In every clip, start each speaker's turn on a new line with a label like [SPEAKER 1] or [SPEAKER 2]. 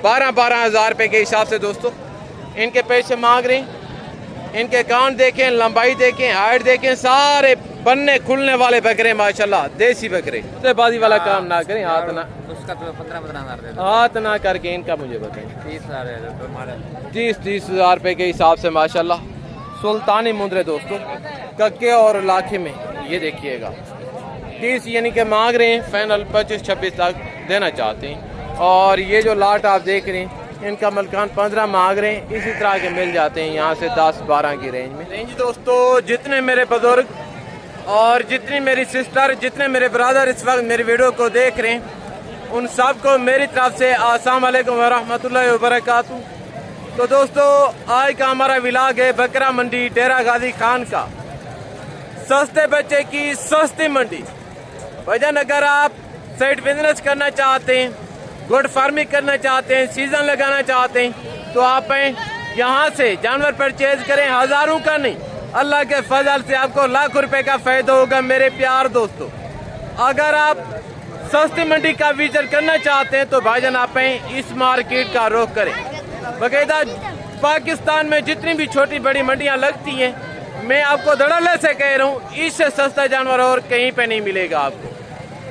[SPEAKER 1] 12-12 हज़ार रुपये के हिसाब से दोस्तों इनके पैसे मांग रहे हैं। इनके कान देखें, लंबाई देखें, हाइट देखें, सारे बनने खुलने वाले बकरे माशाल्लाह, देसी बकरे। तो बाजी वाला काम ना करें, हाथ ना
[SPEAKER 2] उसका तो 15-15 हज़ार
[SPEAKER 1] हाथ ना करके इनका मुझे बताएं। 30 हज़ार रुपये के हिसाब से माशाल्लाह सुल्तानी मुंदरे दोस्तों, कक्के और लाखे में। ये देखिएगा 30 यानी कि मांग रहे हैं, फाइनल 25-26 तक देना चाहते हैं। और ये जो लाट आप देख रहे हैं इनका मलकान 15 मांग रहे हैं। इसी तरह के मिल जाते हैं यहाँ से 10-12 की रेंज में। रेंज दोस्तों, जितने मेरे बुजुर्ग और जितनी मेरी सिस्टर, जितने मेरे ब्रदर इस वक्त मेरी वीडियो को देख रहे हैं, उन सब को मेरी तरफ से अस्सलाम वालेकुम व रहमतुल्लाहि व बरकातहू। तो दोस्तों, आज का हमारा व्लॉग है बकरा मंडी डेरा गाजी खान का। सस्ते बच्चे की सस्ती मंडी। वजन अगर आप साइड बिजनेस करना चाहते हैं, गुड फार्मिंग करना चाहते हैं, सीजन लगाना चाहते हैं, तो आप यहाँ से जानवर परचेज करें। हज़ारों का नहीं, अल्लाह के फजल से आपको लाखों रुपए का फायदा होगा मेरे प्यार दोस्तों। अगर आप सस्ती मंडी का विजिट करना चाहते हैं तो भाईजान आप इस मार्केट का रुख करें। बाकायदा पाकिस्तान में जितनी भी छोटी बड़ी मंडियाँ लगती हैं, मैं आपको धड़ल्ले से कह रहा हूँ, इससे सस्ता जानवर और कहीं पे नहीं मिलेगा आपको।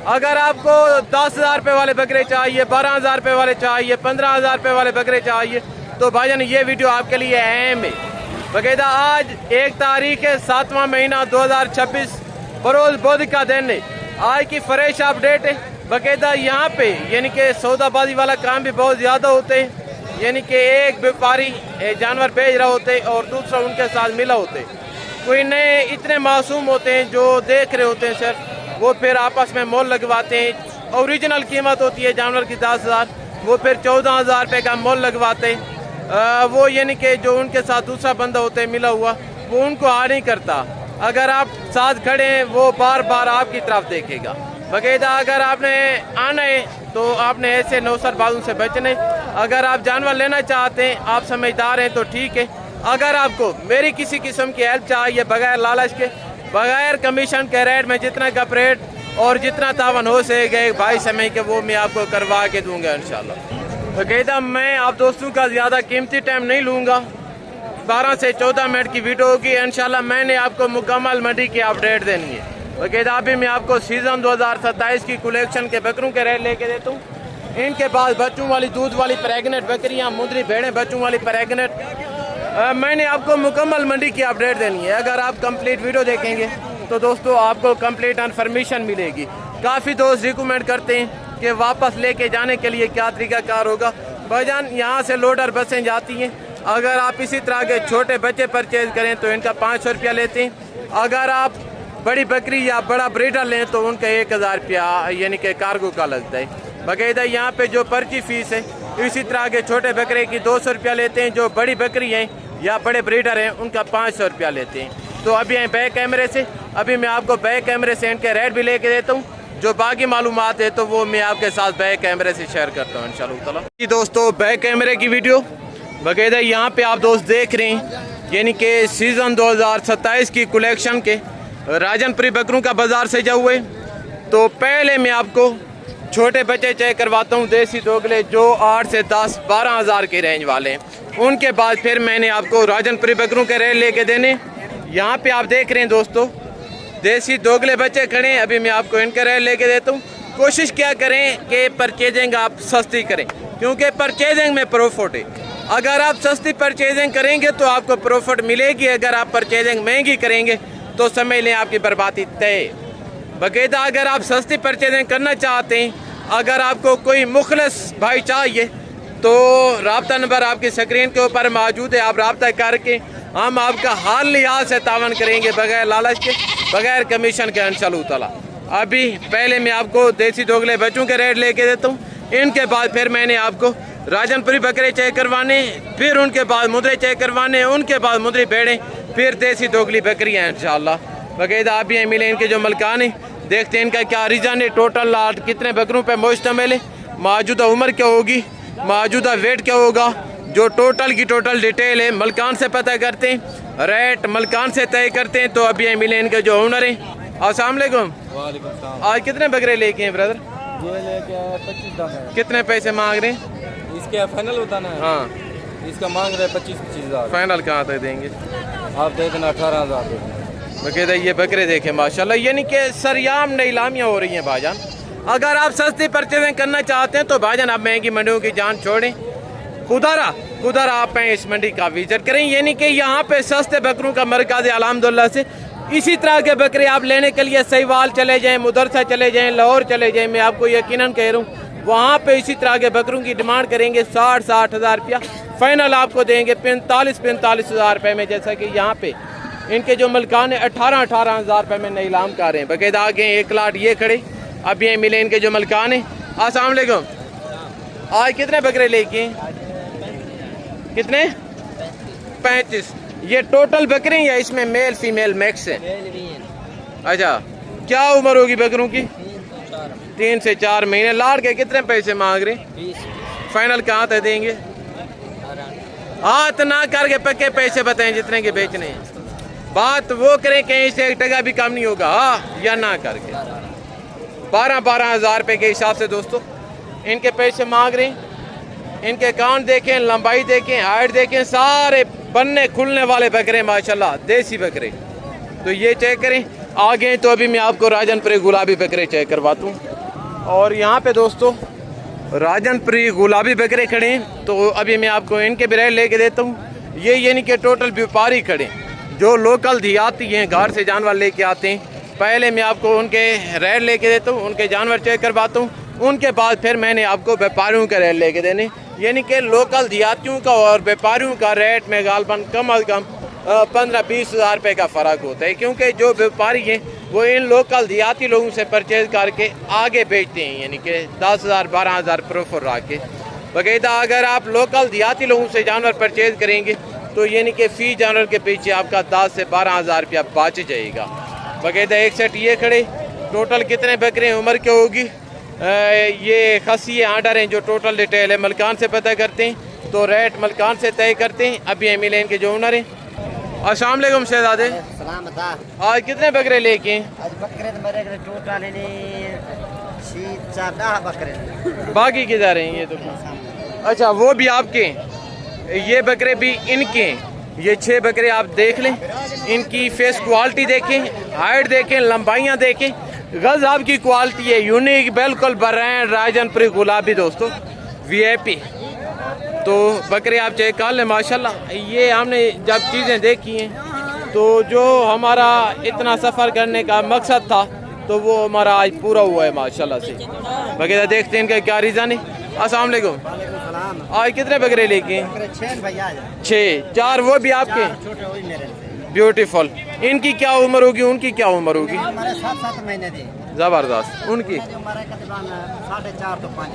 [SPEAKER 1] अगर आपको 10 हज़ार रुपये वाले बकरे चाहिए, 12 हज़ार रुपये वाले चाहिए, 15 हज़ार रुपये वाले बकरे चाहिए, तो भाईजान ये वीडियो आपके लिए अहम है। बाकायदा आज 1 तारीख है, 7वां महीना 2026, बरोज बुध का दिन है। आज की फ्रेश अपडेट है। बाकायदा यहाँ पे यानी कि सौदाबाजी वाला काम भी बहुत ज़्यादा होते हैं। यानी कि एक व्यापारी जानवर बेच रहा होते और दूसरा उनके साथ मिला होते। कोई नए इतने मासूम होते हैं जो देख रहे होते हैं सर, वो फिर आपस में मोल लगवाते हैं। ओरिजिनल कीमत होती है जानवर की 10 हज़ार, वो फिर 14 हज़ार रुपये का मोल लगवाते हैं। वो यानी कि जो उनके साथ दूसरा बंदा होता है मिला हुआ, वो उनको आ नहीं करता। अगर आप साथ खड़े हैं वो बार बार आपकी तरफ देखेगा। बाकायदा अगर आपने आना है तो आपने ऐसे नौसरबाजों से बचने। अगर आप जानवर लेना चाहते हैं, आप समझदार हैं तो ठीक है। अगर आपको मेरी किसी किस्म की हेल्प चाहिए, बगैर लालच के, बगैर कमीशन के रेट में जितना का रेट और जितना तावन हो सके भाई समय के, वो मैं आपको करवा के दूंगा इंशाल्लाह। बाकायदा मैं आप दोस्तों का ज़्यादा कीमती टाइम नहीं लूँगा। 12 से 14 मिनट की वीडियो होगी इंशाल्लाह। मैंने आपको मुकम्मल मंडी की अपडेट देनी है। बाकायदा अभी मैं आपको सीज़न 2027 की कलेक्शन के बकरों के रेट लेके देता हूँ। इनके पास बच्चों वाली, दूध वाली प्रेगनेंट बकरियाँ, मुंदरी भेड़ें बच्चों वाली प्रेगनेंट, मैंने आपको मुकम्मल मंडी की अपडेट देनी है। अगर आप कंप्लीट वीडियो देखेंगे तो दोस्तों आपको कंप्लीट इन्फॉर्मेशन मिलेगी। काफ़ी दोस्त रिकमेंड करते हैं कि वापस लेके जाने के लिए क्या तरीकाकार होगा। भाईजान यहाँ से लोडर बसें जाती हैं। अगर आप इसी तरह के छोटे बच्चे परचेज करें तो इनका 500 रुपया लेते हैं। अगर आप बड़ी बकरी या बड़ा ब्रीडर लें तो उनका 1000 रुपया यानी कि कार्गो का लगता है। बाकायदा यहाँ पे जो पर्ची फीस है, इसी तरह के छोटे बकरे की 200 रुपया लेते हैं। जो बड़ी बकरी हैं या बड़े ब्रीडर हैं उनका 500 रुपया लेते हैं। तो अभी बैक कैमरे से अभी मैं आपको बैक कैमरे से इनके रेट भी लेके देता हूँ। जो बाकी मालूमात है तो वो मैं आपके साथ बैक कैमरे से शेयर करता हूँ इंशाल्लाह। जी दोस्तों, बैक कैमरे की वीडियो बाकायदा यहाँ पे आप दोस्त देख रहे हैं, यानी कि सीज़न 2027 की कलेक्शन के राजनपुरी बकरों का बाजार सजा हुए। तो पहले मैं आपको छोटे बच्चे चेक करवाता हूँ, देसी दोगले जो 8 से 10-12 हज़ार के रेंज वाले हैं। उनके बाद फिर मैंने आपको राजनपुरी बकरों के रेट लेके देने। यहाँ पे आप देख रहे हैं दोस्तों, देसी दोगले बच्चे खड़े हैं। अभी मैं आपको इनके रेट लेके देता हूँ। कोशिश क्या करें कि परचेजिंग आप सस्ती करें, क्योंकि परचेजिंग में प्रॉफिट है। अगर आप सस्ती परचेजिंग करेंगे तो आपको प्रॉफिट मिलेगी। अगर आप परचेजिंग महंगी करेंगे तो समझ लें आपकी बर्बादी तय। बाकायदा अगर आप सस्ती परचेजिंग करना चाहते हैं, अगर आपको कोई मुखलिस भाई चाहिए तो राब्ता नंबर आपकी स्क्रीन के ऊपर मौजूद है। आप राब्ता करके हम आपका हाल लिहाज से तावन करेंगे, बगैर लालच के, बगैर कमीशन के इंशाअल्लाह। अभी पहले मैं आपको देसी दोगले बच्चों के रेट लेके देता हूँ। इनके बाद फिर मैंने आपको राजनपुरी बकरे चेक करवाने, फिर उनके बाद मुद्रे चेक करवाने, उनके बाद मुद्री भेड़ें, फिर देसी दोगली बकरियाँ इंशाअल्लाह। बाकायदा अभी हैं मिले इनके जो मलकान हैं, देखते हैं इनका क्या रीजन है, टोटल लाट कितने बकरों पे मुश्तमिल है, मौजूदा उम्र क्या होगी, मौजूदा वेट क्या होगा, जो टोटल की टोटल डिटेल है मलकान से पता करते हैं, रेट मलकान से तय करते हैं। तो अभी हैं मिले इनके जो ओनर हैं। अस्सलाम वालेकुम। आज कितने बकरे लेके हैं ब्रदर?
[SPEAKER 2] ये लेके 25
[SPEAKER 1] कितने पैसे मांग रहे हैं?
[SPEAKER 2] इसके फाइनल बताना है।
[SPEAKER 1] हाँ
[SPEAKER 2] इसका मांग रहे 25-25 हज़ार।
[SPEAKER 1] फाइनल कहाँ तक देंगे?
[SPEAKER 2] आप दे देना 18 हज़ार दे देना।
[SPEAKER 1] बकायदा ये बकरे देखें माशाल्लाह, यानी कि सरेआम नीलामियाँ हो रही हैं भाईजान। अगर आप सस्ती परचेजिंग करना चाहते हैं तो भाईजान आप महंगी मंडियों की जान छोड़ें, खुदारा आप इस मंडी का विजिट करें। यानी कि यहाँ पे सस्ते बकरों का मरकज़ अल्हम्दुलिल्लाह से। इसी तरह के बकरे आप लेने के लिए सहीवाल चले जाएं, मुदरसा चले जाएं, लाहौर चले जाएं, मैं आपको यकीनन कह रहा हूँ वहाँ पे इसी तरह के बकरों की डिमांड करेंगे 60-60 हज़ार रुपया, फाइनल आपको देंगे 45-45 हज़ार रुपये में। जैसा कि यहाँ पे इनके जो मलकान है 18-18 हज़ार रुपये में नीलाम कर रहे हैं। बकायदा आगे एक लाट ये खड़े, अब ये मिले इनके जो मलकान है। अस्सलाम वालेकुम। आज कितने बकरे लेके? कितने? 35। ये टोटल बकरे या इसमें मेल फीमेल मिक्स है? अच्छा, क्या उम्र होगी बकरों की? 3 से 4 महीने। लाड़ के कितने पैसे मांग रहे? फाइनल कहाँ तक देंगे? हाथ ना करके पक्के पैसे बताएं जितने के बेचने हैं। बात वो करें कहीं से 1 टका भी कम नहीं होगा, हाँ या ना करके। 12-12 हज़ार रुपये के हिसाब से दोस्तों इनके पैसे मांग रहे हैं। इनके कान देखें, लंबाई देखें, हाइट देखें, सारे बनने खुलने वाले बकरे माशाल्लाह, देसी बकरे। तो ये चेक करें। आगे तो अभी मैं आपको राजनपुरी गुलाबी बकरे चेक करवाता हूँ। और यहाँ पे दोस्तों राजनपुरी गुलाबी बकरे खड़े हैं, तो अभी मैं आपको इनके भी रेट लेके देता हूँ। ये यानी कि टोटल व्यापारी खड़े हैं जो लोकल देहाती हैं, घर से जानवर लेके आते हैं। पहले मैं आपको उनके रेट लेके देता हूँ, उनके जानवर चेक करवाता हूँ, उनके बाद फिर मैंने आपको व्यापारियों का रेट लेके देने। यानी कि लोकल देहातियों का और व्यापारियों का रेट में गालबन कम अज़ कम 15-20 हज़ार रुपये का फ़र्क होता है, क्योंकि जो व्यापारी हैं वो इन लोकल देहाती लोगों से परचेज़ करके आगे बेचते हैं, यानी कि 10 हज़ार 12 हज़ार प्रोफर रख के। बाकायदा अगर आप लोकल देहाती लोगों से जानवर परचेज़ करेंगे तो यानी कि फ़ी जानवर के पीछे आपका 10 से 12 हज़ार रुपया बच जाएगा। बाकायदा एक सेट ये खड़े, टोटल कितने बकरे उम्र के होगी? ये खसी आर्डर हैं जो टोटल डिटेल है मलकान से पता करते हैं, तो रेट मलकान से तय करते हैं। अभी एम इनके जो ओनर हैं। अस्सलाम वालेकुम शहजादे, आज कितने बकरे लेके हैं?
[SPEAKER 3] आज बकरे तो मेरे घर टोटल है 4-10 बकरे।
[SPEAKER 1] बाकी किधर हैं? ये तो अच्छा वो भी आपके, ये बकरे भी इनके हैं। ये 6 बकरे आप देख लें, इनकी फेस क्वालिटी देखें, हाइट देखें, लंबाइयाँ देखें, गज़ब की क्वालिटी है, यूनिक, बिल्कुल ब्रांड राजनपुरी गुलाबी दोस्तों, VIP। तो बकरे आप चेक कर लें माशाल्लाह। ये हमने जब चीज़ें देखी हैं तो जो हमारा इतना सफ़र करने का मकसद था तो वो हमारा आज पूरा हुआ है माशाल्लाह से। बकरे देखते हैं इनका क्या रीज़न है। अस्सलाम वालेकुम। आज कितने बकरे लेके? 6। 4 वो भी आपके? ब्यूटीफुल। इनकी क्या उम्र होगी, उनकी क्या उम्र होगी?
[SPEAKER 3] 7 महीने दी।
[SPEAKER 1] ज़बरदस्त। उनकी
[SPEAKER 3] 4.5 तो 5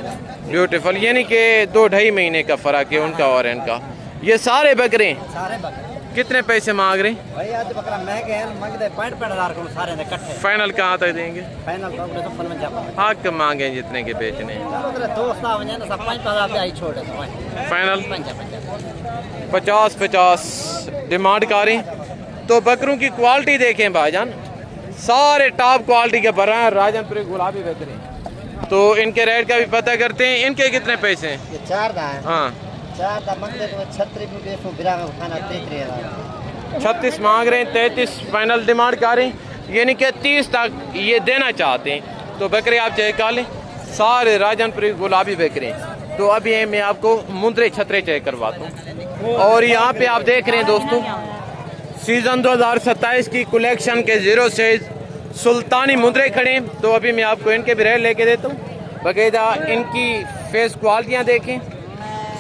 [SPEAKER 1] ब्यूटीफुल, यानी कि 2-2.5 महीने का फ़र्क है उनका और इनका। ये सारे बकरे
[SPEAKER 3] सारे बकरे
[SPEAKER 1] कितने पैसे मांग रहे हैं?
[SPEAKER 3] भाई आज बकरा महंगे हैं, मांगते 65 हज़ार को सारे ने इकट्ठे।
[SPEAKER 1] फाइनल कहाँ तक देंगे?
[SPEAKER 3] फाइनल तो अपने सफल में जापा
[SPEAKER 1] हक मांगे जितने के बेचने हैं।
[SPEAKER 3] उधर दोस्त आ वने ना सब 5 हज़ार पे आई छोड़ दे।
[SPEAKER 1] फाइनल
[SPEAKER 3] 50
[SPEAKER 1] 50 डिमांड करें। तो बकरों की क्वालिटी देखें भाईजान, सारे टॉप क्वालिटी के बरा राजनपुरी गुलाबी बकरे। तो इनके रेट का भी पता करते हैं। इनके कितने पैसे हैं?
[SPEAKER 3] ये 4 दा है।
[SPEAKER 1] हाँ
[SPEAKER 3] 4 दा मंगते तो 36 रुपए सो बिरा में खाना 33 हज़ार।
[SPEAKER 1] 36 मांग रहे हैं, 33 फाइनल डिमांड कर रहे हैं, यानी कि 30 तक ये देना चाहते हैं। तो बकरे आप चेक कर लें, सारे राजनपुरी गुलाबी बकरे। तो अभी मैं आपको मुंदरे छतरे चेक करवाता हूँ। और यहाँ पे आप देख रहे हैं दोस्तों सीज़न 2027 की कलेक्शन के 0 से सुल्तानी मुंदरे खड़े हैं। तो अभी मैं आपको इनके भी रेट लेके देता हूँ। बाकायदा इनकी फेस क्वालिटियाँ देखें,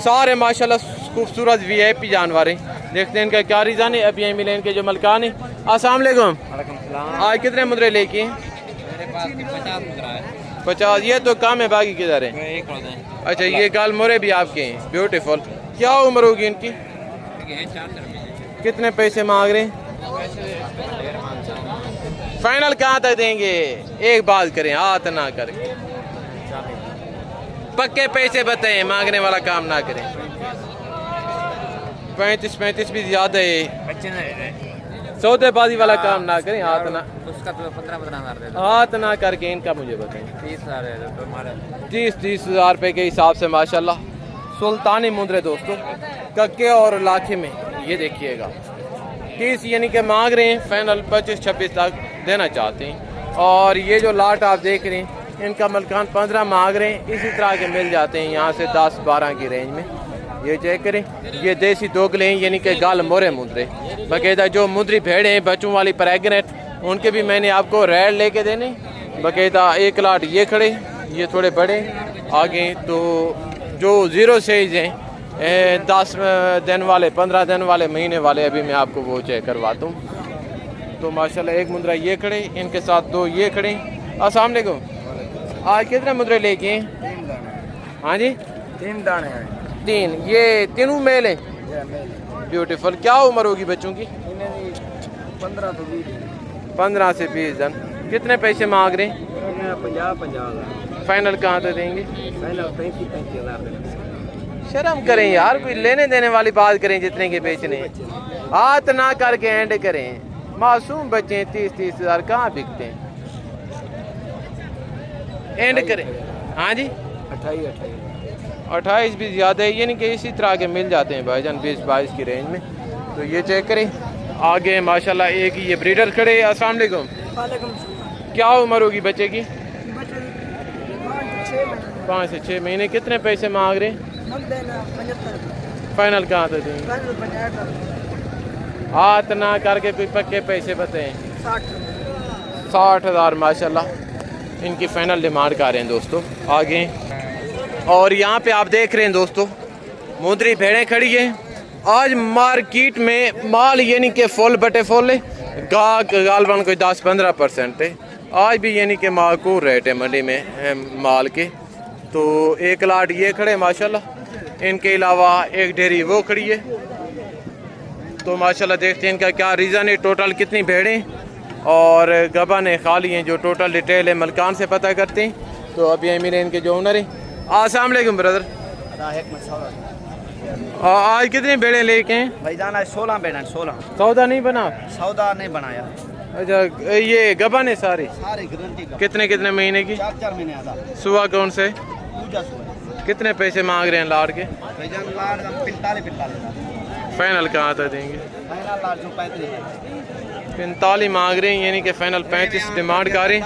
[SPEAKER 1] सारे माशाल्लाह खूबसूरत VIP जानवर हैं। देखते हैं इनका क्या रीज़न है। अभी मिले इनके जो मलकान हैं। अस्सलाम वालेकुम। आज कितने मुंदरे लेके हैं?
[SPEAKER 2] मेरे पास 50 मुद्रा है।
[SPEAKER 1] 50। ये तो कम है, बाकी किधर है? अच्छा ये गाल मोरे भी आपके हैं, ब्यूटीफुल। क्या उम्र होगी इनकी? कितने पैसे मांग रहे हैं? फाइनल कहाँ तक देंगे? एक बात करें, हाथ ना करके पक्के पैसे बताएं, मांगने वाला काम ना करें। 35 भी ज्यादा है, सौदेबाजी वाला काम ना करें, हाथ ना
[SPEAKER 2] उसका तो 15-15 हज़ार दे दो।
[SPEAKER 1] हाथ ना करके इनका मुझे बताएं।
[SPEAKER 2] 30 हज़ार है तो तुम्हारे
[SPEAKER 1] 30 हज़ार रुपये के हिसाब से माशाल्लाह सुल्तानी मुंद्रे दोस्तों, कक्के और लाखे में। ये देखिएगा 30 यानी कि मांग रहे हैं, फाइनल 25-26 तक देना चाहते हैं। और ये जो लाट आप देख रहे हैं इनका मलकान 15 मांग रहे हैं। इसी तरह के मिल जाते हैं यहाँ से 10-12 की रेंज में। ये चेक करें, ये देसी दोगले हैं यानी कि गाल मोरे मुंद्रे। बाकायदा जो मुंद्री भेड़े हैं बच्चों वाली प्रेगनेंट, उनके भी मैंने आपको रेड लेके देने। बाकायदा एक लाट ये खड़े, ये थोड़े बड़े आगे। तो जो 0 साइज हैं 10 दिन वाले, 15 दिन वाले, महीने वाले, अभी मैं आपको वो चेक करवाता हूँ। तो माशाल्लाह एक मुंद्रा ये खड़े, इनके साथ 2 ये खड़े। अस्सलाम वालेकुम। आज कितने मुंद्रे लेके हैं? हाँ जी
[SPEAKER 3] 3 दाने हैं।
[SPEAKER 1] 3। ये तीनों मेल हैं। ब्यूटीफुल। क्या उम्र होगी बच्चों की? 15 से 20 दिन। कितने पैसे मांग रहे हैं?
[SPEAKER 3] 50
[SPEAKER 1] फाइनल कहाँ तक देंगे?
[SPEAKER 3] फाइनल 35 हज़ार।
[SPEAKER 1] शर्म करें यार, कोई लेने देने वाली बात करें। जितने के बेचने हाथ ना करके एंड करें। मासूम बच्चे 30-30 हज़ार कहाँ बिकते हैं? एंड करें। हाँ जी 28 भी ज़्यादा है, यानी कि इसी तरह के मिल जाते हैं भाईजान 20-22 की रेंज में। तो ये चेक करें आगे माशाल्लाह एक ये ब्रीडर खड़े। अस्सलाम वालेकुम। क्या उम्र होगी बच्चे की? 5 से 6 महीने। कितने पैसे मांग रहे हैं? फाइनल कहाँ तक देंगे? हाथ ना करके कोई पक्के पैसे बताएं। 60 हज़ार माशाल्लाह इनकी फाइनल डिमांड कर रहे हैं दोस्तों आगे। और यहाँ पे आप देख रहे हैं दोस्तों मुंद्री भेड़ें खड़ी है। आज मार्केट में माल यानी कि फुल बटे फुल है। गालबन कोई 10-15% है। आज भी यानी कि माकूल रेट है मंडी में माल के। तो एक लाट ये खड़े माशाल्लाह, इनके अलावा एक ढेरी वो खड़ी है। तो माशाल्लाह देखते हैं इनका क्या रीज़न है, टोटल कितनी भेड़ें और गबन है खाली हैं। जो टोटल डिटेल है मलकान से पता करते हैं। तो अभी मिले इनके जो ओनर हैं। अस्सलाम वालेकुम ब्रदर। आज कितनी भेड़ें लेके हैं?
[SPEAKER 3] भाईजान आज 16 भेड़ें। 16
[SPEAKER 1] सौदा नहीं बना?
[SPEAKER 3] सौदा नहीं बनाया।
[SPEAKER 1] अच्छा ये गबन है सारी
[SPEAKER 3] गारंटी का।
[SPEAKER 1] कितने महीने की?
[SPEAKER 3] 4 महीने आधा।
[SPEAKER 1] सुबह कौन से?
[SPEAKER 3] पूजा सुबह।
[SPEAKER 1] कितने पैसे मांग रहे हैं लाड़ के?
[SPEAKER 3] भाईजान लाड़ 45
[SPEAKER 1] फाइनल कहाँ तक देंगे?
[SPEAKER 3] फाइनल लाड़ जो 35
[SPEAKER 1] 45 मांग रहे हैं, यानी कि फाइनल 35 डिमांड कर रहे हैं।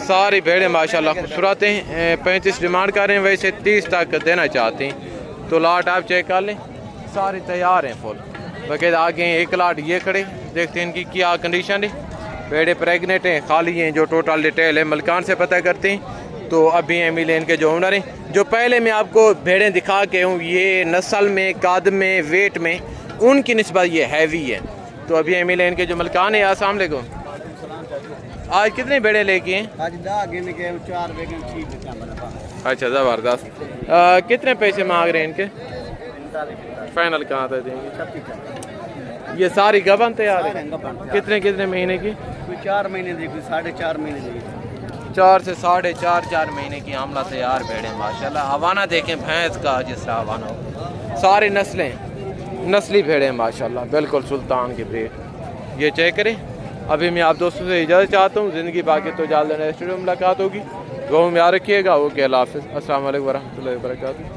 [SPEAKER 1] सारी भेड़ें माशाल्लाह खूबसूरत हैं। 35 डिमांड कर रहे हैं, वैसे 30 तक देना चाहते हैं। तो लाट आप चेक कर लें, सारे तैयार हैं फुल। बाकायदा आगे एक लाट ये खड़े, देखते हैं इनकी क्या कंडीशन है। भेड़ें प्रेगनेंट हैं, खाली हैं। जो टोटल डिटेल है मलकान से पता करते हैं। तो अभी मिले इनके जो ओनर हैं। जो पहले मैं आपको भेड़ें दिखा के हूँ, ये नस्ल में, कद में, वेट में उनकी निस्बत ये हैवी है। तो अभी मिले इनके जो मलकान है। अस्सलाम वालेकुम। आज कितने भेड़ें लेके हैं?
[SPEAKER 3] आज 10 गिन के 4 बेगन ठीक है।
[SPEAKER 1] अच्छा ज़बरदस्त। कितने पैसे मांग रहे हैं इनके? फाइनल कहाँ तक देंगे? ये सारी गबन तैयार है? कितने महीने की?
[SPEAKER 3] कोई 4 महीने दी, कोई 4.5 महीने दी।
[SPEAKER 1] 4 से 4.5 महीने की आमला तैयार भेड़ें माशाल्लाह। हवाना देखें भैंस का, जिस तरह हवाना हो। सारी नस्ली भेड़ें माशाल्लाह, बिल्कुल सुल्तान के ब्रीड। ये चेक करें। अभी मैं आप दोस्तों से इजाज़त चाहता हूँ। ज़िंदगी बाकी तो जल्द नेक्स्ट वीडियो में मुलाकात होगी। गो में याद रखिएगा। ओके, अल्लाह हाफ़िज़। अस्सलाम वालेकुम वरहमतुल्लाहि वबरकातुहू।